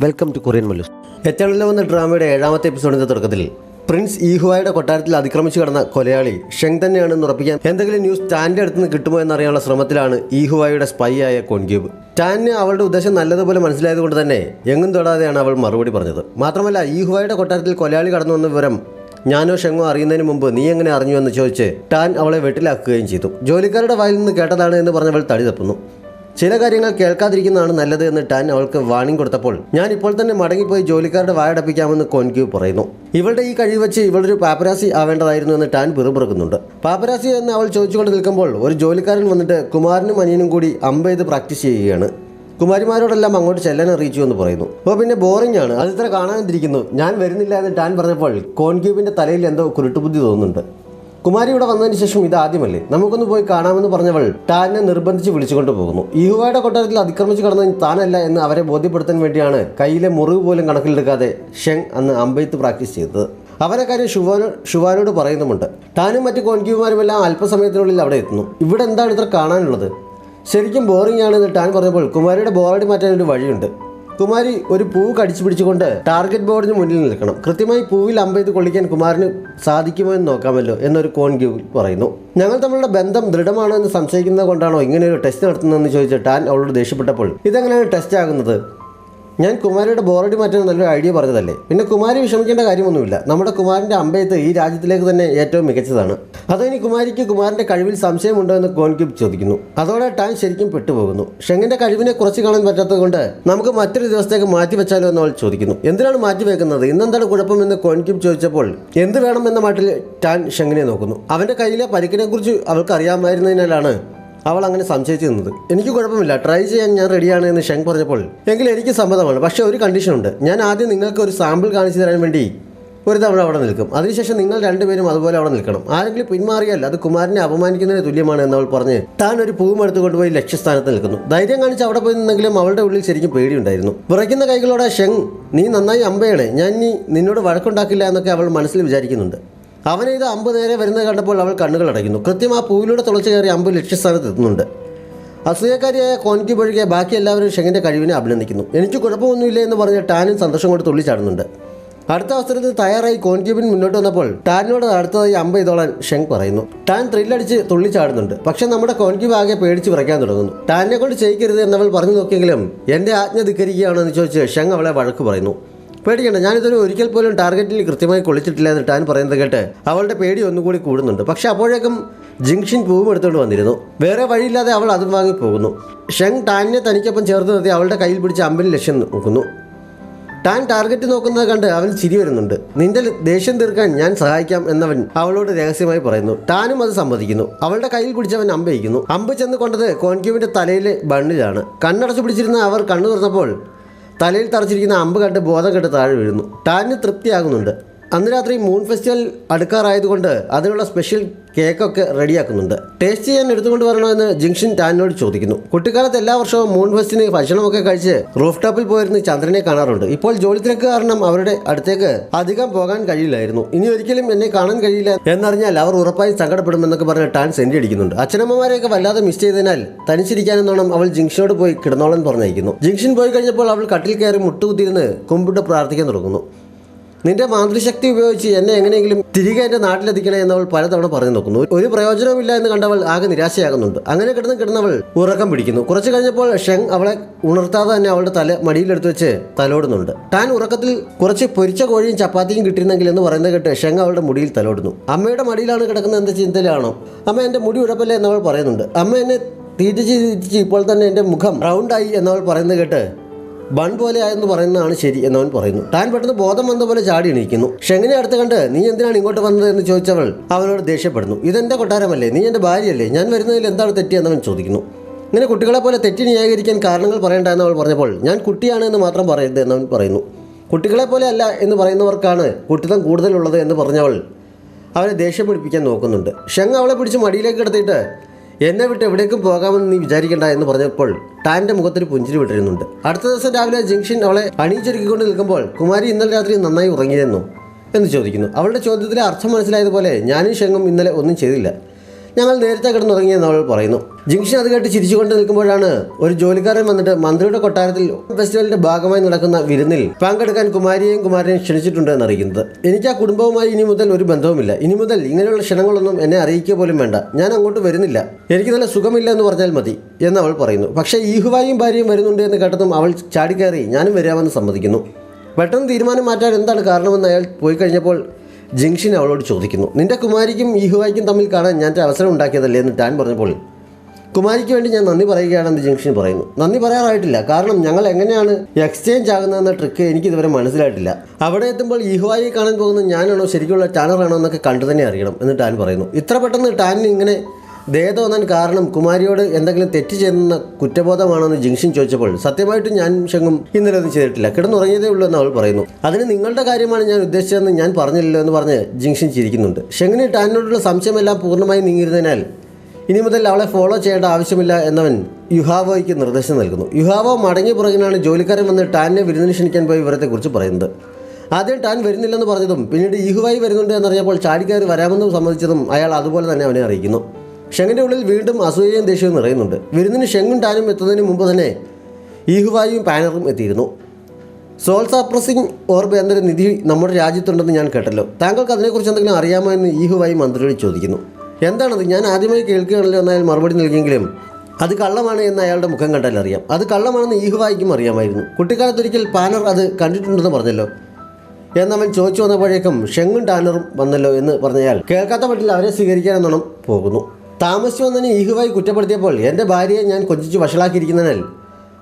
Welcome to Korean Mallus. എറ്റേണലിൽ വന്ന ഡ്രാമയുടെ 7ാമത്തെ എപ്പിസോഡിന്റെ തുടക്കത്തിൽ പ്രിൻസ് ഈഹുവായുടെ കൊട്ടാരത്തിൽ അതിക്രമിച്ചു കടന്ന കൊലയാളി ഷെങ് തന്നെയാണെന്ന് ഉറപ്പിക്കാൻ എന്തെങ്കിലും ന്യൂസ് ടാൻ്റെ അടുത്ത് നിന്ന് കിട്ടുമോ എന്നറിയാനുള്ള ശ്രമത്തിലാണ് ഈഹുവായുടെ സ്പൈ ആയ കോൺക്യൂബ്. ടാനിന് അവളുടെ ഉദ്ദേശം നല്ലതുപോലെ മനസ്സിലായതുകൊണ്ട് തന്നെ എങ്ങും തൊടാതെയാണ് അവൾ മറുപടി പറഞ്ഞത്. മാത്രമല്ല, ഈഹുവായുടെ കൊട്ടാരത്തിൽ കൊലയാളി കടന്നു വന്ന വിവരം ഞാനോ ഷെങ്ങോ അറിയുന്നതിന് മുമ്പ് നീ എങ്ങനെ അറിഞ്ഞു എന്ന് ചോദിച്ച് ടാൻ അവളെ വെട്ടിലാക്കുകയും ചെയ്തു. ജോലിക്കാരുടെ വായിൽ നിന്ന് കേട്ടതാണ് എന്ന് പറഞ്ഞവൾ തടി തപ്പുന്നു. ചില കാര്യങ്ങൾ കേൾക്കാതിരിക്കുന്നതാണ് നല്ലത് എന്ന് ടാൻ അവൾക്ക് വാണിംഗ് കൊടുത്തപ്പോൾ ഞാൻ ഇപ്പോൾ തന്നെ മടങ്ങിപ്പോയി ജോലിക്കാരുടെ വായടപ്പിക്കാമെന്ന് കോൻക്യൂ പറയുന്നു. ഇവളുടെ ഈ കഴിവ് വെച്ച് ഇവളൊരു പാപ്പരാസി ആവേണ്ടതായിരുന്നു എന്ന് ടാൻ പിറുപിറുക്കുന്നുണ്ട്. പാപ്പരാസി എന്ന് അവൾ ചോദിച്ചുകൊണ്ട് നിൽക്കുമ്പോൾ ഒരു ജോലിക്കാരൻ വന്നിട്ട് കുമാരനും അനിയനും കൂടി അമ്പ് ചെയ്ത് പ്രാക്ടീസ് ചെയ്യുകയാണ്. കുമാരിമാരോടെല്ലാം അങ്ങോട്ട് ചെല്ലാൻ അറിയിച്ചു എന്ന് പറയുന്നു. അപ്പോൾ പിന്നെ ബോറിംഗ് ആണ്, അത് ഇത്ര കാണാതിരിക്കുന്നു, ഞാൻ വരുന്നില്ല എന്ന് ടാൻ പറഞ്ഞപ്പോൾ കോൺക്യൂബിൻ്റെ തലയിൽ എന്തോ കുരുട്ടുബുദ്ധി തോന്നുന്നുണ്ട്. കുമാരി ഇവിടെ വന്നതിന് ശേഷം ഇതാദ്യമല്ലേ, നമുക്കൊന്ന് പോയി കാണാമെന്ന് പറഞ്ഞവൾ ടാനിനെ നിർബന്ധിച്ച് വിളിച്ചുകൊണ്ട് പോകുന്നു. ഈഹുവയുടെ കൊട്ടാരത്തിൽ അതിക്രമിച്ച് കടന്നത് താനല്ല എന്ന് അവരെ ബോധ്യപ്പെടുത്താൻ വേണ്ടിയാണ് കയ്യിലെ മുറിവ് പോലും കണക്കിലെടുക്കാതെ ഷെങ് അന്ന് അമ്പെയ്ത്ത് പ്രാക്ടീസ് ചെയ്തത്. അവരെ കാര്യം ഷുവാനോട് പറയുന്നുമുണ്ട്. ടാനും മറ്റു കോൺക്യൂമാരുമെല്ലാം അല്പസമയത്തിനുള്ളിൽ അവിടെ എത്തുന്നു. ഇവിടെ എന്താണ് ഇത്ര കാണാനുള്ളത്, ശരിക്കും ബോറിംഗ് ആണെന്ന് ടാൻ പറഞ്ഞപ്പോൾ കുമാരിയുടെ ബോറടി മാറ്റാൻ ഒരു വഴിയുണ്ട്. കുമാരി ഒരു പൂവ് കടിച്ചു പിടിച്ചുകൊണ്ട് ടാർഗറ്റ് ബോർഡിന് മുന്നിൽ നിൽക്കണം. കൃത്യമായി പൂവിൽ അമ്പെയ്ത് കൊള്ളിക്കാൻ കുമാരന് സാധിക്കുമോ എന്ന് നോക്കാമല്ലോ എന്നൊരു കോൺക്യൂ പറയുന്നു. ഞങ്ങൾ തമ്മിലുള്ള ബന്ധം ദൃഢമാണോ എന്ന് സംശയിക്കുന്നത് കൊണ്ടാണോ ഇങ്ങനെ ഒരു ടെസ്റ്റ് നടത്തുന്നതെന്ന് ചോദിച്ച് ടാൻ അവളോട് ദേഷ്യപ്പെട്ടപ്പോൾ ഇതെങ്ങനെയാണ് ടെസ്റ്റ് ആകുന്നത്, ഞാൻ കുമാരിയുടെ ബോറടി മാറ്റാൻ നല്ലൊരു ഐഡിയ പറഞ്ഞതല്ലേ, പിന്നെ കുമാരി വിഷമിക്കേണ്ട കാര്യമൊന്നുമില്ല, നമ്മുടെ കുമാരൻ്റെ അമ്പെയ്ത്ത് ഈ രാജ്യത്തിലേക്ക് തന്നെ ഏറ്റവും മികച്ചതാണ്. അതോ ഇനി കുമാരിക്ക് കുമാരൻ്റെ കഴിവിൽ സംശയമുണ്ടോ എന്ന് കോൺക്യൂബ് ചോദിക്കുന്നു. അതോടെ ടാൻ ശരിക്കും പെട്ടുപോകുന്നു. ഷെങ്ങിൻ്റെ കഴിവിനെ കുറച്ച് കാണാൻ പറ്റാത്തത് കൊണ്ട് നമുക്ക് മറ്റൊരു ദിവസത്തേക്ക് മാറ്റി വെച്ചാലോ എന്ന് അവൾ ചോദിക്കുന്നു. എന്തിനാണ് മാറ്റി വെക്കുന്നത്, ഇന്നെന്താണ് കുഴപ്പമെന്ന് കോൺക്യൂബ് ചോദിച്ചപ്പോൾ എന്ത് വേണമെന്ന മട്ടിൽ ടാൻ ഷെങ്ങിനെ നോക്കുന്നു. അവൻ്റെ കയ്യിലെ പരിക്കിനെക്കുറിച്ച് അവൾക്ക് അറിയാമായിരുന്നതിനാലാണ് അവൾ അങ്ങനെ സംശയിച്ചു നിന്നത്. എനിക്ക് കുഴപ്പമില്ല, ട്രൈ ചെയ്യാൻ ഞാൻ റെഡിയാണ് എന്ന് ഷെങ് പറഞ്ഞപ്പോൾ എങ്കിൽ എനിക്ക് സമ്മതമാണ്, പക്ഷേ ഒരു കണ്ടീഷനുണ്ട്, ഞാൻ ആദ്യം നിങ്ങൾക്ക് ഒരു സാമ്പിൾ കാണിച്ചു തരാൻ വേണ്ടി ഒരു തവണ അവിടെ നിൽക്കും, അതിനുശേഷം നിങ്ങൾ രണ്ടുപേരും അതുപോലെ അവിടെ നിൽക്കണം, ആരെങ്കിലും പിന്മാറിയാൽ അത് കുമാരനെ അപമാനിക്കുന്നതിന് തുല്യമാണ് എന്നവൾ പറഞ്ഞ് താൻ ഒരു പൂവും എടുത്തു കൊണ്ടുപോയി ലക്ഷ്യസ്ഥാനത്ത് നിൽക്കുന്നു. ധൈര്യം കാണിച്ച് അവിടെ പോയി നിന്നെങ്കിലും അവളുടെ ഉള്ളിൽ ശരിക്കും പേടിയുണ്ടായിരുന്നു. വിറയ്ക്കുന്ന കൈകളോടെ ഷെങ് നീ നന്നായി അമ്പയാണ്, ഞാൻ നിന്നോട് വഴക്കുണ്ടാക്കില്ല എന്നൊക്കെ അവൾ മനസ്സിൽ വിചാരിക്കുന്നുണ്ട്. അവനെ ഇത് അമ്പ് നേരെ വരുന്നത് കണ്ടപ്പോൾ അവൾ കണ്ണുകൾ അടയ്ക്കുന്നു. കൃത്യം ആ പൂവിലൂടെ തുളച്ചു കയറി അമ്പ് ലക്ഷ്യസ്ഥാനത്ത് എത്തുന്നുണ്ട്. അസൂയക്കാരിയായ കോൺക്യൂബ് ഒഴികെ ബാക്കി എല്ലാവരും ഷെങ്ങിൻ്റെ കഴിവിനെ അഭിനന്ദിക്കുന്നു. എനിക്ക് കുഴപ്പമൊന്നുമില്ല എന്ന് പറഞ്ഞ് ടാനും സന്തോഷം കൊണ്ട് തുള്ളിച്ചാടുന്നുണ്ട്. അടുത്ത അവസരത്തിൽ തയ്യാറായി കോൺക്യൂബിൻ മുന്നോട്ട് വന്നപ്പോൾ ടാനിനോട് അടുത്തതായി അമ്പ് ചെയ്തോളാൻ ഷെങ് പറയുന്നു. ടാൻ ത്രില്ലടിച്ച് തുള്ളിച്ചാടുന്നുണ്ട്. പക്ഷേ നമ്മുടെ കോൺക്യൂബ് ആകെ പേടിച്ച് വിറയ്ക്കാൻ തുടങ്ങുന്നു. ടാനിനെ കൊണ്ട് ചെയ്യിക്കരുത് എന്നവൾ പറഞ്ഞു നോക്കിയെങ്കിലും എൻ്റെ ആജ്ഞ ധിക്കരിക്കുകയാണോ എന്ന് ചോദിച്ച് ഷെങ് അവളെ വഴക്ക് പറയുന്നു. പേടിക്കണ്ട, ഞാനിതൊരു ഒരിക്കൽ പോലും ടാർഗറ്റിൽ കൃത്യമായി കൊള്ളിച്ചിട്ടില്ല എന്ന് ടാൻ പറയുന്നത് കേട്ട് അവളുടെ പേടി ഒന്നുകൂടി കൂടുന്നുണ്ട്. പക്ഷെ അപ്പോഴേക്കും ജിങ്ഷിൻ പൂവും എടുത്തുകൊണ്ട് വന്നിരുന്നു. വേറെ വഴിയില്ലാതെ അവൾ അതും വാങ്ങി പോകുന്നു. ഷെങ് ടാനിനെ തനിക്കൊപ്പം ചേർത്ത് നിർത്തി അവളുടെ കയ്യിൽ പിടിച്ച് അമ്പിന് ലക്ഷ്യം നോക്കുന്നു. ടാൻ ടാർഗറ്റ് നോക്കുന്നത് കണ്ട് അവൻ ചിരി വരുന്നുണ്ട്. നിന്റെ ദേഷ്യം തീർക്കാൻ ഞാൻ സഹായിക്കാം എന്നവൻ അവളോട് രഹസ്യമായി പറയുന്നു. ടാനും അത് സമ്മതിക്കുന്നു. അവളുടെ കയ്യിൽ പിടിച്ചവൻ അമ്പയിക്കുന്നു. അമ്പ് ചെന്ന് കൊണ്ടത് കോൺക്യൂബിൻ്റെ തലയിലെ ബണ്ണിലാണ്. കണ്ണടച്ചു പിടിച്ചിരുന്ന അവർ കണ്ണു തുറന്നപ്പോൾ തലയിൽ തറച്ചിരിക്കുന്ന അമ്പ് കണ്ട് ബോധം കെട്ട് താഴെ വീഴുന്നു. ടാനിന് തൃപ്തിയാകുന്നുണ്ട്. അന്ന് രാത്രി മൂൺ ഫെസ്റ്റിവൽ അടുക്കാറായതുകൊണ്ട് അതിനുള്ള സ്പെഷ്യൽ കേക്കൊക്കെ റെഡിയാക്കുന്നുണ്ട്. ടേസ്റ്റ് ചെയ്യാൻ എടുത്തുകൊണ്ട് വരണമെന്ന് ജിങ്ഷിൻ ടാനിനോട് ചോദിക്കുന്നു. കുട്ടിക്കാലത്ത് എല്ലാ വർഷവും മൂൺ ഫെസ്റ്റിന് ഭക്ഷണമൊക്കെ കഴിച്ച് റൂഫ് ടോപ്പിൽ പോയിരുന്ന് ചന്ദ്രനെ കാണാറുണ്ട്. ഇപ്പോൾ ജോലി തിരക്ക് കാരണം അവരുടെ അടുത്തേക്ക് അധികം പോകാൻ കഴിയില്ലായിരുന്നു. ഇനി ഒരിക്കലും എന്നെ കാണാൻ കഴിയില്ല എന്നറിഞ്ഞാൽ അവർ ഉറപ്പായും സങ്കടപ്പെടുമെന്നൊക്കെ പറഞ്ഞ് ടാൻ സെൻറ്റി അടിക്കുന്നുണ്ട്. അച്ഛനമ്മമാരെയൊക്കെ വല്ലാതെ മിസ് ചെയ്തതിനാൽ തനിച്ചിരിക്കാനെന്നോണം അവൾ ജിങ്ഷിനോട് പോയി കിടന്നോളാൻ പറഞ്ഞയക്കുന്നു. ജിങ്ഷിൻ പോയി കഴിഞ്ഞപ്പോൾ അവൾ കട്ടിൽ കയറി മുട്ടുകുത്തിയിരുന്ന് കുമ്പിട്ട് പ്രാർത്ഥിക്കാൻ തുടങ്ങുന്നു. നിന്റെ മാന്ത്രിശക്തി ഉപയോഗിച്ച് എന്നെ എങ്ങനെയെങ്കിലും തിരികെ എൻ്റെ നാട്ടിലെത്തിക്കണേ എന്നവൾ പലതവണ പറഞ്ഞു നോക്കുന്നു. ഒരു പ്രയോജനവുമില്ല എന്ന് കണ്ടവൾ ആകെ നിരാശയാകുന്നുണ്ട്. അങ്ങനെ കിടന്നവൾ ഉറക്കം പിടിക്കുന്നു. കുറച്ച് കഴിഞ്ഞപ്പോൾ ഷെങ് അവളെ ഉണർത്താതെ തന്നെ അവളുടെ തല മടിയിലെടുത്ത് വെച്ച് തലോടുന്നുണ്ട്. ടാൻ ഉറക്കത്തിൽ കുറച്ച് പൊരിച്ച കോഴിയും ചപ്പാത്തിയും കിട്ടിയിരുന്നെങ്കിൽ എന്ന് പറയുന്നത് കേട്ട് ഷെങ് അവളുടെ മുടിയിൽ തലോടുന്നു. അമ്മയുടെ മടിയിലാണ് കിടക്കുന്നത് എന്ന ചിന്തയിലാണോ, അമ്മ എൻ്റെ മുടി ഉഴപ്പല്ലേ എന്നവൾ പറയുന്നുണ്ട്. അമ്മ എന്നെ തീറ്റിച്ച് ഇപ്പോൾ തന്നെ എൻ്റെ മുഖം റൗണ്ടായി എന്നവൾ പറയുന്നത് കേട്ട് ബൺ പോലെ ആയെന്ന് പറയുന്നതാണ് ശരി എന്നവൻ പറയുന്നു. ടാൻ പെട്ടെന്ന് ബോധം വന്ന പോലെ ചാടി എണീക്കുന്നു. ഷെങ്ങിനെ അടുത്ത് കണ്ട് നീ എന്തിനാണ് ഇങ്ങോട്ട് വന്നത് എന്ന് ചോദിച്ചവൾ അവനോട് ദേഷ്യപ്പെടുന്നു. ഇതെൻ്റെ കൊട്ടാരമല്ലേ, നീ എൻ്റെ ഭാര്യയല്ലേ, ഞാൻ വരുന്നതിൽ എന്താണ് തെറ്റിയെന്നവൻ ചോദിക്കുന്നു. ഇങ്ങനെ കുട്ടികളെ പോലെ തെറ്റി ന്യായീകരിക്കാൻ കാരണങ്ങൾ പറയേണ്ട എന്നവൾ പറഞ്ഞപ്പോൾ ഞാൻ കുട്ടിയാണ് എന്ന് മാത്രം പറയരുത് എന്നവൻ പറയുന്നു. കുട്ടികളെ പോലെ അല്ല എന്ന് പറയുന്നവർക്കാണ് കുട്ടിത്തം കൂടുതലുള്ളത് എന്ന് പറഞ്ഞവൾ അവനെ ദേഷ്യം പിടിപ്പിക്കാൻ നോക്കുന്നുണ്ട്. ഷെങ് അവളെ പിടിച്ച് മടിയിലേക്ക് കിടത്തിയിട്ട് എന്നെ വിട്ട് എവിടേക്കും പോകാമെന്ന് നീ വിചാരിക്കേണ്ട എന്ന് പറഞ്ഞപ്പോൾ ടാൻ്റെ മുഖത്തൊരു പുഞ്ചിരി വിട്ടിരുന്നുണ്ട്. അടുത്ത ദിവസം രാവിലെ ജിങ്ഷിൻ അവളെ അണിയിച്ചൊരുക്കിക്കൊണ്ട് നിൽക്കുമ്പോൾ കുമാരി ഇന്നലെ രാത്രി നന്നായി ഉറങ്ങിയിരുന്നു എന്ന് ചോദിക്കുന്നു. അവളുടെ ചോദ്യത്തിലെ അർത്ഥം മനസ്സിലായതുപോലെ ഞാനും ഷെങ്ങും ഇന്നലെ ഒന്നും ചെയ്തില്ല, ഞങ്ങൾ നേരത്തെ കിടന്നുറങ്ങിയെന്ന് അവൾ പറയുന്നു. ജിങ്ഷൻ അത് കേട്ട് ചിരിച്ചുകൊണ്ട് നിൽക്കുമ്പോഴാണ് ഒരു ജോലിക്കാരൻ വന്നിട്ട് മന്ത്രിയുടെ കൊട്ടാരത്തിൽ ഫെസ്റ്റിവലിന്റെ ഭാഗമായി നടക്കുന്ന വിരുന്നിൽ പങ്കെടുക്കാൻ കുമാരിയെയും കുമാരനെയും ക്ഷണിച്ചിട്ടുണ്ട് എന്നറിയിക്കുന്നത്. എനിക്ക് ആ കുടുംബവുമായി ഇനി മുതൽ ഒരു ബന്ധവുമില്ല. ഇനി മുതൽ ഇങ്ങനെയുള്ള ക്ഷണങ്ങളൊന്നും എന്നെ അറിയിക്കുക പോലും വേണ്ട. ഞാൻ അങ്ങോട്ട് വരുന്നില്ല. എനിക്ക് നല്ല സുഖമില്ല എന്ന് പറഞ്ഞാൽ മതി എന്ന് അവൾ പറയുന്നു. പക്ഷേ ഈഹുവായും ഭാര്യയും വരുന്നുണ്ട് എന്ന് കേട്ടതും അവൾ ചാടിക്കയറി ഞാനും വരാമെന്ന് സമ്മതിക്കുന്നു. പെട്ടെന്ന് തീരുമാനം മാറ്റാൻ എന്താണ് കാരണമെന്ന് അയാൾ പോയി കഴിഞ്ഞപ്പോൾ ജിങ്ഷൻ അവളോട് ചോദിക്കുന്നു. നിന്റെ കുമാരിക്കും ഈഹുവായ്ക്കും തമ്മിൽ കാണാൻ ഞാൻ അവസരം ഉണ്ടാക്കിയതല്ലേ എന്ന് ടാൻ പറഞ്ഞപ്പോൾ കുമാരിക്ക് വേണ്ടി ഞാൻ നന്ദി പറയുകയാണെന്ന് ജിങ്ഷൻ പറയുന്നു. നന്ദി പറയാറായിട്ടില്ല, കാരണം ഞങ്ങൾ എങ്ങനെയാണ് എക്സ്ചേഞ്ച് ആകുന്നതെന്ന ട്രിക്ക് എനിക്ക് ഇതുവരെ മനസ്സിലായിട്ടില്ല. അവിടെ എത്തുമ്പോൾ ഈഹുവായെ കാണാൻ പോകുന്നത് ഞാനാണോ ശരിക്കുള്ള ടാനറാണോ എന്നൊക്കെ കണ്ടു തന്നെ അറിയണം എന്ന് ടാൻ പറയുന്നു. ഇത്ര പെട്ടെന്ന് ടാനിന് ഇങ്ങനെ ദയ തോന്നാൻ കാരണം കുമാരിയോട് എന്തെങ്കിലും തെറ്റ് ചെയ്യുന്ന കുറ്റബോധമാണെന്ന് ജിങ്ഷൻ ചോദിച്ചപ്പോൾ സത്യമായിട്ടും ഞാൻ ഷെങ്ങും ഇന്നലെ ഒന്നും ചെയ്തിട്ടില്ല, കിടന്നുറങ്ങിയതേ ഉള്ളൂ എന്ന് അവൾ പറയുന്നു. അതിന് നിങ്ങളുടെ കാര്യമാണ് ഞാൻ ഉദ്ദേശിച്ചതെന്ന് ഞാൻ പറഞ്ഞില്ലല്ലോ എന്ന് പറഞ്ഞ് ജിങ്ഷൻ ചിരിക്കുന്നുണ്ട്. ഷെങ്ങിന് ടാനിനോടുള്ള സംശയമെല്ലാം പൂർണ്ണമായി നീങ്ങിയിരുന്നതിനാൽ ഇനി മുതൽ അവളെ ഫോളോ ചെയ്യേണ്ട ആവശ്യമില്ല എന്നവൻ യുഹാവോയ്ക്ക് നിർദ്ദേശം നൽകുന്നു. യുഹാവോ മടങ്ങിയ പുറകിനാണ് ജോലിക്കാരൻ വന്ന് ടാനിനെ വിരുന്നിന് ക്ഷണിക്കാൻ പോയ വിവരത്തെക്കുറിച്ച് പറയുന്നത്. ആദ്യം ടാൻ വരുന്നില്ലെന്ന് പറഞ്ഞതും പിന്നീട് ഈഹുവായി വരുന്നുണ്ട് എന്നറിഞ്ഞപ്പോൾ ചാടിക്കയറി വരാമെന്ന് സമ്മതിച്ചതും അയാൾ അതുപോലെ തന്നെ അവനെ അറിയിക്കുന്നു. ഷെങ്ങിൻ്റെ ഉള്ളിൽ വീണ്ടും അസൂയയും ദേഷ്യവും നിറയുന്നുണ്ട്. വിരുന്നിന് ഷെങ്ങും ടാനും എത്തുന്നതിന് മുമ്പ് തന്നെ ഈഹുവായും പാനറും എത്തിയിരുന്നു. സോൾ സപ്രസിംഗ് ഓർബ് എന്നൊരു നിധി നമ്മുടെ രാജ്യത്തുണ്ടെന്ന് ഞാൻ കേട്ടല്ലോ. താങ്കൾക്ക് അതിനെക്കുറിച്ച് എന്തെങ്കിലും അറിയാമോ എന്ന് ഈഹുവായി മന്ത്രിയോട് ചോദിക്കുന്നു. എന്താണത്? ഞാൻ ആദ്യമായി കേൾക്കുകയാണല്ലോ എന്നയാൾ മറുപടി നൽകിയെങ്കിലും അത് കള്ളമാണ് എന്ന് അയാളുടെ മുഖം കണ്ടാൽ അറിയാം. അത് കള്ളമാണെന്ന് ഈഹുവായിക്കും അറിയാമായിരുന്നു. കുട്ടിക്കാലത്തൊരിക്കൽ പാനർ അത് കണ്ടിട്ടുണ്ടെന്ന് പറഞ്ഞല്ലോ എന്നവൻ ചോദിച്ചു വന്നപ്പോഴേക്കും ഷെങ്ങും ടാനറും വന്നല്ലോ എന്ന് പറഞ്ഞയാൾ കേൾക്കാത്ത മട്ടിൽ അവരെ സ്വീകരിക്കാനെന്നോണം പോകുന്നു. താമസിച്ചു വന്നതിന് ഈഹുവായി കുറ്റപ്പെടുത്തിയപ്പോൾ എൻ്റെ ഭാര്യയെ ഞാൻ കൊഞ്ചിച്ച് വഷളാക്കിയിരിക്കുന്നതിനാൽ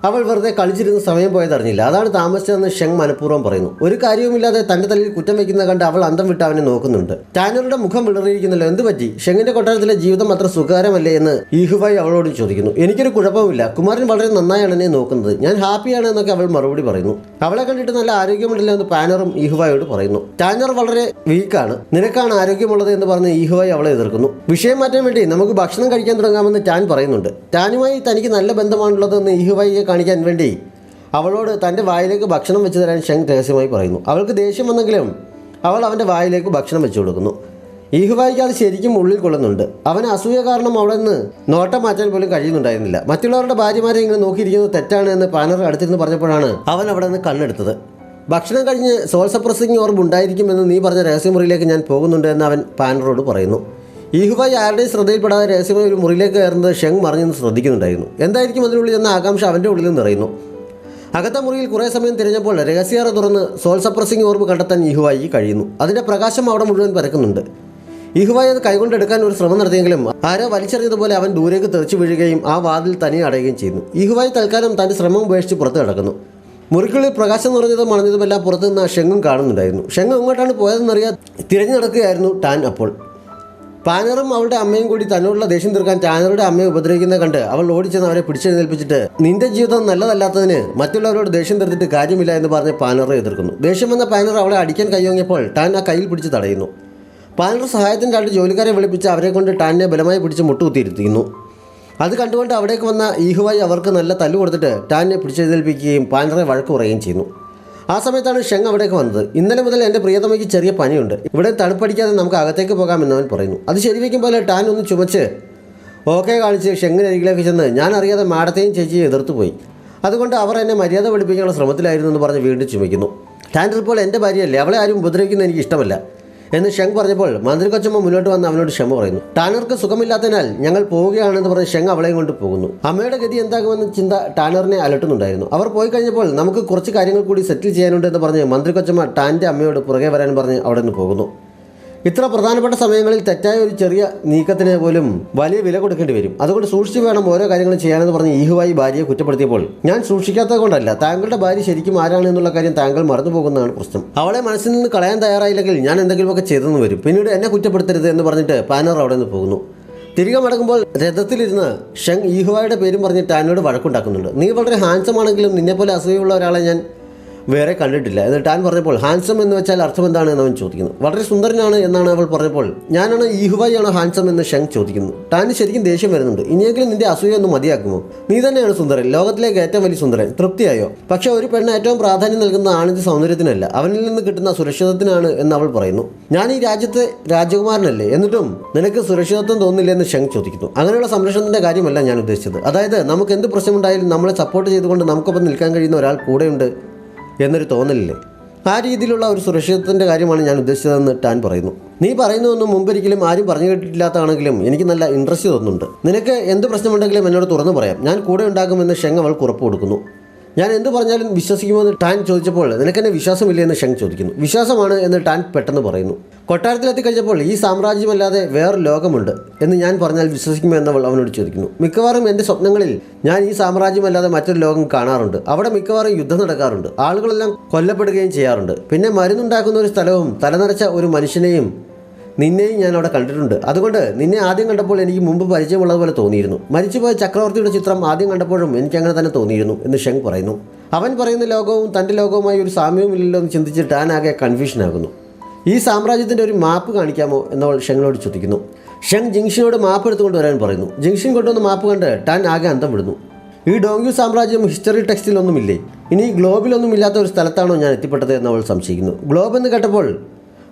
അവൾ വെറുതെ കളിച്ചിരുന്ന സമയം പോയതറിഞ്ഞില്ല. അതാണ് താമസിച്ചതെന്ന് ഷെങ് മനഃപൂർവ്വം പറയുന്നു. ഒരു കാര്യവുമില്ലാതെ തൻ്റെ തലയിൽ കുറ്റം വയ്ക്കുന്ന കണ്ട് അവൾ അന്തം വിട്ട് അവനെ നോക്കുന്നുണ്ട്. ടാനറുടെ മുഖം വിളറിയിരിക്കുന്നല്ലോ, എന്ത് പറ്റി? ഷെങ്ങിൻ്റെ കൊട്ടാരത്തിലെ ജീവിതം അത്ര സുഖകരമല്ലേ എന്ന് ഈഹുവായി അവളോട് ചോദിക്കുന്നു. എനിക്കൊരു കുഴപ്പമില്ല, കുമാരൻ വളരെ നന്നായാണ് എന്നെ നോക്കുന്നത്, ഞാൻ ഹാപ്പിയാണ് എന്നൊക്കെ അവൾ മറുപടി പറയുന്നു. അവളെ കണ്ടിട്ട് നല്ല ആരോഗ്യമുണ്ടല്ലോ എന്ന് പാനറും ഈഹുവായോട് പറയുന്നു. ടാനർ വളരെ വീക്കാണ്, നിനക്കാണ് ആരോഗ്യമുള്ളത് എന്ന് പറഞ്ഞ് ഈഹുവായി അവളെ എതിർക്കുന്നു. വിഷയം മാറ്റാൻ വേണ്ടി നമുക്ക് ഭക്ഷണം കഴിക്കാൻ തുടങ്ങാമെന്ന് ടാൻ പറയുന്നുണ്ട്. ടാനുമായി തനിക്ക് നല്ല ബന്ധമാണുള്ളതെന്ന് ഈഹുവായിയെ കാണിക്കാൻ വേണ്ടി അവളോട് തൻ്റെ വായിലേക്ക് ഭക്ഷണം വെച്ച് തരാൻ ഷെങ് രഹസ്യമായി പറയുന്നു. അവൾക്ക് ദേഷ്യം വന്നെങ്കിലും അവൾ അവൻ്റെ വായിലേക്ക് ഭക്ഷണം വെച്ചു കൊടുക്കുന്നു. ഈഹുവായിക്ക് അത് ശരിക്കും ഉള്ളിൽ കൊള്ളുന്നുണ്ട്. അവന് അസൂയ കാരണം അവിടെ നിന്ന് നോട്ടം മാറ്റാൻ പോലും കഴിയുന്നുണ്ടായിരുന്നില്ല. മറ്റുള്ളവരുടെ ഭാര്യമാരെ ഇങ്ങനെ നോക്കിയിരിക്കുന്നത് തെറ്റാണ് എന്ന് പാനർ അടുത്തിരുന്ന് പറഞ്ഞപ്പോഴാണ് അവൻ അവിടെ നിന്ന് കണ്ണെടുത്തത്. ഭക്ഷണം കഴിഞ്ഞ് സോൾ സപ്രസിംഗ് ഓർബ് ഉണ്ടായിരിക്കുമെന്ന് നീ പറഞ്ഞ രഹസ്യമുറിയിലേക്ക് ഞാൻ പോകുന്നുണ്ട് എന്ന് അവൻ പാനറോട് പറയുന്നു. ഈഹുവായി ആരുടെയും ശ്രദ്ധയിൽപ്പെടാതെ രഹസ്യമായി ഒരു മുറിയിലേക്ക് കയറുന്നത് ഷെങ് മറിഞ്ഞെന്ന് ശ്രദ്ധിക്കുന്നുണ്ടായിരുന്നു. എന്തായിരിക്കും അതിനുള്ളിൽ എന്ന ആകാംക്ഷ അവൻ്റെ ഉള്ളിൽ നിറയുന്നു. അകത്ത മുറിയിൽ കുറേ സമയം തിരഞ്ഞപ്പോൾ രഹസ്യാറ തുറന്ന് സോൾ സപ്രസിംഗ് ഓർബ് കണ്ടെത്താൻ ഈഹുവായി കഴിയുന്നു. അതിൻ്റെ പ്രകാശം അവിടെ മുഴുവൻ പരക്കുന്നുണ്ട്. ഈഹുവായി അത് കൈകൊണ്ടെടുക്കാൻ ഒരു ശ്രമം നടത്തിയെങ്കിലും ആരോ വലിച്ചെറിഞ്ഞതുപോലെ അവൻ ദൂരേക്ക് തെറിച്ചു വീഴുകയും ആ വാതിൽ തനിയെ അടയുകയും ചെയ്യുന്നു. ഈഹുവായി തൽക്കാലം തൻ്റെ ശ്രമം ഉപേക്ഷിച്ച് പുറത്ത് കിടക്കുന്നു. മുറിക്കുള്ളിൽ പ്രകാശം നിറഞ്ഞതും മണഞ്ഞതുമെല്ലാം പുറത്തു നിന്ന് ഷെങ്ങും കാണുന്നുണ്ടായിരുന്നു. ഷെങ് എങ്ങോട്ടാണ് പോയതെന്നറിയാൻ തിരഞ്ഞു നടക്കുകയായിരുന്നു ടാൻ. അപ്പോൾ പാനറും അവളുടെ അമ്മയും കൂടി തന്നോടുള്ള ദേഷ്യം തീർക്കാൻ ടാനറുടെ അമ്മയെ ഉപദ്രവിക്കുന്നത് കണ്ട് അവൾ ഓടിച്ചെന്ന് അവരെ പിടിച്ചെഴുന്നേൽപ്പിച്ചിട്ട് നിന്റെ ജീവിതം നല്ലതല്ലാത്തതിന് മറ്റുള്ളവരോട് ദേഷ്യം തീർത്തിട്ട് കാര്യമില്ല എന്ന് പറഞ്ഞ് പാനറെ എതിർക്കുന്നു. ദേഷ്യം വന്ന പാനർ അവളെ അടിക്കാൻ കൈയോങ്ങിയപ്പോൾ ടാൻ ആ കയ്യിൽ പിടിച്ച് തടയുന്നു. പാനർ സഹായത്തിന് രണ്ട് ജോലിക്കാരെ വിളിപ്പിച്ച് അവരെ കൊണ്ട് ടാനിനെ ബലമായി പിടിച്ച് മുട്ടുകുത്തിയിരുത്തിക്കുന്നു. അത് കണ്ടുകൊണ്ട് അവിടേക്ക് വന്ന ഈഹുവായി അവർക്ക് നല്ല തല്ലു കൊടുത്തിട്ട് ടാനിനെ പിടിച്ചെഴുന്നേൽപ്പിക്കുകയും പാനറെ വഴക്ക് പറയുകയും ചെയ്യുന്നു. ആ സമയത്താണ് ഷെങ് അവിടേക്ക് വന്നത്. ഇന്നലെ മുതൽ എൻ്റെ പ്രിയതമയ്ക്ക് ചെറിയ പനിയുണ്ട്, ഇവിടെ തണുപ്പടിക്കാതെ നമുക്ക് അകത്തേക്ക് പോകാമെന്ന് അവൻ പറയുന്നു. അത് ശരിവയ്ക്കും പോലെ ടാൻ ഒന്ന് ചുമച്ച് ഓക്കെ കാണിച്ച് ഷെങ്ങിനരികിലേക്ക് ചെന്ന് ഞാൻ അറിയാതെ മാഡത്തെയും ചേച്ചിയെ എതിർത്തു പോയി, അതുകൊണ്ട് അവർ എന്നെ മര്യാദ പഠിപ്പിക്കാനുള്ള ശ്രമത്തിലായിരുന്നു എന്ന് പറഞ്ഞ് വീണ്ടും ചുമയ്ക്കുന്നു. ടാൻ ഇപ്പോൾ എൻ്റെ ഭാര്യയല്ലേ, അവളെ ആരും ഉപദ്രവിക്കുന്നത് എനിക്ക് ഇഷ്ടമല്ല എന്ന് ഷെങ് പറഞ്ഞപ്പോൾ മന്ത്രി കൊച്ചമ്മ മുന്നോട്ട് വന്ന് അവനോട് ക്ഷമ പറയുന്നു. ടാനർക്ക് സുഖമില്ലാത്തതിനാൽ ഞങ്ങൾ പോവുകയാണെന്ന് പറഞ്ഞ് ഷെങ് അവളെയും കൊണ്ട് പോകുന്നു. അമ്മയുടെ ഗതി എന്താകുമെന്ന് ചിന്ത ടാനറിനെ അലട്ടുന്നുണ്ടായിരുന്നു. അവർ പോയി കഴിഞ്ഞപ്പോൾ നമുക്ക് കുറച്ച് കാര്യങ്ങൾ കൂടി സെറ്റിൽ ചെയ്യാനുണ്ട് എന്ന് പറഞ്ഞ് മന്ത്രി കൊച്ചമ്മ ടാൻ്റെ അമ്മയോട് പുറകെ വരാൻ പറഞ്ഞ് അവിടെ നിന്ന് പോകുന്നു. ഇത്ര പ്രധാനപ്പെട്ട സമയങ്ങളിൽ തെറ്റായ ഒരു ചെറിയ നീക്കത്തിന് പോലും വലിയ വില കൊടുക്കേണ്ടി വരും. അതുകൊണ്ട് സൂക്ഷിച്ച് വേണം ഓരോ കാര്യങ്ങളും ചെയ്യാനെന്ന് പറഞ്ഞ് ഈഹുവായി ഭാര്യയെ കുറ്റപ്പെടുത്തിയപ്പോൾ ഞാൻ സൂക്ഷിക്കാത്തത് കൊണ്ടല്ല, താങ്കളുടെ ഭാര്യ ശരിക്കും ആരാണ് എന്നുള്ള കാര്യം താങ്കൾ മറന്നു പോകുന്നതാണ് പ്രശ്നം. അവളെ മനസ്സിൽ നിന്ന് കളയാൻ തയ്യാറായില്ലെങ്കിൽ ഞാൻ എന്തെങ്കിലുമൊക്കെ ചെയ്തെന്ന് വരും, പിന്നീട് എന്നെ കുറ്റപ്പെടുത്തരുത് എന്ന് പറഞ്ഞിട്ട് പാനർ അവിടെ നിന്ന് പോകുന്നു. തിരികെ മടങ്ങുമ്പോൾ രഥത്തിലിരുന്ന് ഷെങ് ഈഹുവായുടെ പേരും പറഞ്ഞ് ടാനോട് വഴക്കുണ്ടാക്കുന്നുണ്ട്. നീ വളരെ ഹാൻസം ആണെങ്കിലും നിന്നെപ്പോലെ അസൂയുള്ള ഒരാളെ ഞാൻ വേറെ കണ്ടിട്ടില്ല എന്ന് ടാൻ പറഞ്ഞപ്പോൾ ഹാൻസം എന്ന് വെച്ചാൽ അർത്ഥം എന്താണ് എന്ന് അവൻ ചോദിക്കുന്നു. വളരെ സുന്ദരനാണ് എന്നാണ് അവൾ പറഞ്ഞപ്പോൾ ഞാനാണ് ഈഹുവായി ആണോ ഹാൻസം എന്ന് ഷെങ് ചോദിക്കുന്നു. ടാന് ശരിക്കും ദേഷ്യം വരുന്നുണ്ട്. ഇനിയെങ്കിലും നിന്റെ അസൂയ ഒന്ന് മതിയാക്കുമോ? നീ തന്നെയാണ് സുന്ദരൻ, ലോകത്തിലേക്ക് ഏറ്റവും വലിയ സുന്ദരൻ. തൃപ്തിയായോ? പക്ഷേ ഒരു പെണ്ണ് ഏറ്റവും പ്രാധാന്യം നൽകുന്ന ആണിന്റെ സൗന്ദര്യത്തിനല്ല, അവനിൽ നിന്ന് കിട്ടുന്ന സുരക്ഷിതത്വത്തിനാണ് എന്ന് അവൾ പറയുന്നു. ഞാൻ ഈ രാജ്യത്തെ രാജകുമാരനല്ലേ, എന്നിട്ടും നിനക്ക് സുരക്ഷിതത്വം തോന്നില്ല എന്ന് ഷെങ് ചോദിക്കുന്നു. അങ്ങനെയുള്ള സംരക്ഷണത്തിന്റെ കാര്യമല്ല ഞാൻ ഉദ്ദേശിച്ചത്. അതായത് നമുക്ക് എന്ത് പ്രശ്നമുണ്ടായാലും നമ്മളെ സപ്പോർട്ട് ചെയ്തുകൊണ്ട് നമുക്കൊപ്പം നിൽക്കാൻ കഴിയുന്ന ഒരാൾ കൂടെയുണ്ട് എന്നൊരു തോന്നലില്ലേ, ആ രീതിയിലുള്ള ഒരു സുരക്ഷിതത്വത്തിൻ്റെ കാര്യമാണ് ഞാൻ ഉദ്ദേശിച്ചതെന്ന് ടാൻ പറയുന്നു. നീ പറയുന്നതൊന്നും മുമ്പൊരിക്കലും ആരും പറഞ്ഞു കേട്ടിട്ടില്ലാത്തതാണെങ്കിലും എനിക്ക് നല്ല ഇൻട്രസ്റ്റ് തോന്നുന്നുണ്ട്. നിനക്ക് എന്ത് പ്രശ്നമുണ്ടെങ്കിലും എന്നോട് തുറന്നു പറയാം, ഞാൻ കൂടെ ഉണ്ടാകുമെന്ന് ഷെങ് അവൾക്ക് ഉറപ്പ് കൊടുക്കുന്നു. ഞാൻ എന്ത് പറഞ്ഞാലും വിശ്വസിക്കുമെന്ന് ടാൻ ചോദിച്ചപ്പോൾ നിനക്കെന്നെ വിശ്വാസമില്ല എന്ന് ഷെങ് ചോദിക്കുന്നു. വിശ്വാസമാണ് എന്ന് ടാൻ പെട്ടെന്ന് പറയുന്നു. കൊട്ടാരത്തിലെത്തി കഴിഞ്ഞപ്പോൾ ഈ സാമ്രാജ്യമല്ലാതെ വേറൊരു ലോകമുണ്ട് എന്ന് ഞാൻ പറഞ്ഞാൽ വിശ്വസിക്കുമോ എന്നവൾ അവനോട് ചോദിക്കുന്നു. മിക്കവാറും എൻ്റെ സ്വപ്നങ്ങളിൽ ഞാൻ ഈ സാമ്രാജ്യമല്ലാതെ മറ്റൊരു ലോകം കാണാറുണ്ട്. അവിടെ മിക്കവാറും യുദ്ധം നടക്കാറുണ്ട്, ആളുകളെല്ലാം കൊല്ലപ്പെടുകയും ചെയ്യാറുണ്ട്. പിന്നെ മരുന്നുണ്ടാക്കുന്ന ഒരു സ്ഥലവും തലനരച്ച ഒരു മനുഷ്യനെയും നിന്നെയും ഞാൻ അവിടെ കണ്ടിട്ടുണ്ട്. അതുകൊണ്ട് നിന്നെ ആദ്യം കണ്ടപ്പോൾ എനിക്ക് മുമ്പ് പരിചയമുള്ളതുപോലെ തോന്നിയിരുന്നു. മരിച്ചുപോയ ചക്രവർത്തിയുടെ ചിത്രം ആദ്യം കണ്ടപ്പോഴും എനിക്ക് അങ്ങനെ തന്നെ തോന്നിയിരുന്നു എന്ന് ഷെങ് പറയുന്നു. അവൻ പറയുന്ന ലോകവും തൻ്റെ ലോകവുമായി ഒരു സാമ്യവുമില്ലല്ലോ എന്ന് ചിന്തിച്ച് ടാൻ ആകെ കൺഫ്യൂഷനാകുന്നു. ഈ സാമ്രാജ്യത്തിൻ്റെ ഒരു മാപ്പ് കാണിക്കാമോ എന്നവൾ ഷെങ്ങിനോട് ചോദിക്കുന്നു. ഷെങ് ജിങ്ഷിനോട് മാപ്പ് എടുത്തുകൊണ്ട് വരാൻ പറയുന്നു. ജിങ്ഷിൻ കൊണ്ടുവന്ന മാപ്പ് കണ്ട് ടാൻ ആകെ അന്തം വിടുന്നു. ഈ ഡോങ്ക്യു സാമ്രാജ്യം ഹിസ്റ്ററി ടെക്സ്റ്റിലൊന്നുമില്ലേ? ഇനി ഗ്ലോബിലൊന്നും ഇല്ലാത്ത ഒരു സ്ഥലത്താണോ ഞാൻ എത്തിപ്പെട്ടത് എന്നവൾ സംശയിക്കുന്നു. ഗ്ലോബ് എന്ന് കേട്ടപ്പോൾ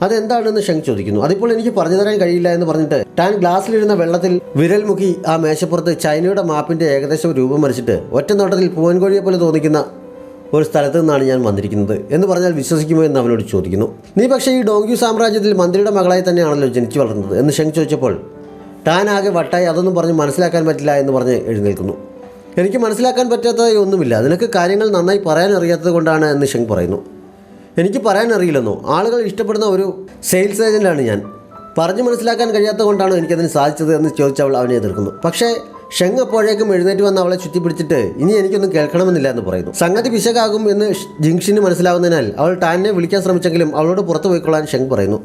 അതെന്താണെന്ന് ഷെങ് ചോദിക്കുന്നു. അതിപ്പോൾ എനിക്ക് പറഞ്ഞു തരാൻ കഴിയില്ല എന്ന് പറഞ്ഞിട്ട് ടാൻ ഗ്ലാസ്സിലിരുന്ന വെള്ളത്തിൽ വിരൽ മുക്കി ആ മേശപ്പുറത്ത് ചൈനയുടെ മാപ്പിൻ്റെ ഏകദേശം രൂപം വരച്ചിട്ട് ഒറ്റ നോട്ടത്തിൽ പൂവൻകോഴിയെ പോലെ തോന്നിക്കുന്ന ഒരു സ്ഥലത്ത് നിന്നാണ് ഞാൻ വന്നിരിക്കുന്നത് എന്ന് പറഞ്ഞാൽ വിശ്വസിക്കുമോ എന്ന് അവനോട് ചോദിക്കുന്നു. നീ പക്ഷേ ഈ ഡോങ്ക്യു സാമ്രാജ്യത്തിൽ മന്ത്രിയുടെ മകളായി തന്നെയാണല്ലോ ജനിച്ചു വളർന്നത് എന്ന് ഷെങ് ചോദിച്ചപ്പോൾ ടാൻ ആകെ വട്ടായി അതൊന്നും പറഞ്ഞ് മനസ്സിലാക്കാൻ പറ്റില്ല എന്ന് പറഞ്ഞ് എഴുന്നേൽക്കുന്നു. എനിക്ക് മനസ്സിലാക്കാൻ പറ്റാത്തതായി ഒന്നുമില്ല, നിനക്ക് കാര്യങ്ങൾ നന്നായി പറയാൻ അറിയാത്തത് കൊണ്ടാണ് എന്ന് ഷെങ് പറയുന്നു. എനിക്ക് പറയാൻ അറിയില്ലെന്നോ? ആളുകൾ ഇഷ്ടപ്പെടുന്ന ഒരു സെയിൽസ് ഏജൻ്റാണ് ഞാൻ. പറഞ്ഞു മനസ്സിലാക്കാൻ കഴിയാത്തത് കൊണ്ടാണ് എനിക്കതിന് സാധിച്ചത് എന്ന് ചോദിച്ചവൾ അവനെ എതിർക്കുന്നു. പക്ഷേ ഷെങ് അപ്പോഴേക്കും എഴുന്നേറ്റ് വന്ന് അവളെ ചുറ്റിപ്പിടിച്ചിട്ട് ഇനി എനിക്കൊന്നും കേൾക്കണമെന്നില്ല എന്ന് പറയുന്നു. സംഗതി പിശകാകും എന്ന് ജിങ്ഷിന് മനസ്സിലാവുന്നതിനാൽ അവൾ ടാനിനെ വിളിക്കാൻ ശ്രമിച്ചെങ്കിലും അവളോട് പുറത്തു പോയിക്കൊള്ളാൻ ഷെങ് പറയുന്നു.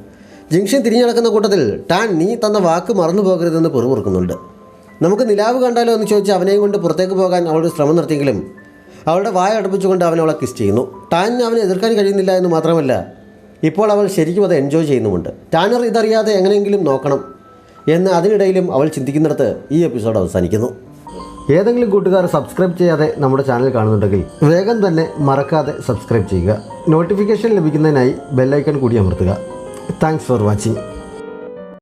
ജിങ്ഷിൻ തിരിഞ്ഞു നടക്കുന്ന കൂട്ടത്തിൽ ടാൻ നീ തന്ന വാക്ക് മറന്നു പോകരുതെന്ന് പിറുപിറുക്കുന്നുണ്ട്. നമുക്ക് നിലാവ് കണ്ടാലോ എന്ന് ചോദിച്ച് അവനെയും കൊണ്ട് പുറത്തേക്ക് പോകാൻ അവളൊരു ശ്രമം നടത്തിയെങ്കിലും അവളുടെ വായ അടുപ്പിച്ചുകൊണ്ട് അവൻ അവളെ കിസ് ചെയ്യുന്നു. ടാൻ അവനെ എതിർക്കാൻ കഴിയുന്നില്ല എന്ന് മാത്രമല്ല ഇപ്പോൾ അവൾ ശരിക്കും അത് എൻജോയ് ചെയ്യുന്നുമുണ്ട്. ടാനർ ഇതറിയാതെ എങ്ങനെയെങ്കിലും നോക്കണം എന്ന് അതിനിടയിലും അവൾ ചിന്തിക്കുന്നിടത്ത് ഈ എപ്പിസോഡ് അവസാനിക്കുന്നു. ഏതെങ്കിലും കൂട്ടുകാർ സബ്സ്ക്രൈബ് ചെയ്യാതെ നമ്മുടെ ചാനൽ കാണുന്നുണ്ടെങ്കിൽ വേഗം തന്നെ മറക്കാതെ സബ്സ്ക്രൈബ് ചെയ്യുക. നോട്ടിഫിക്കേഷൻ ലഭിക്കുന്നതിനായി ബെല്ലൈക്കൺ കൂടി അമർത്തുക. Thanks for watching.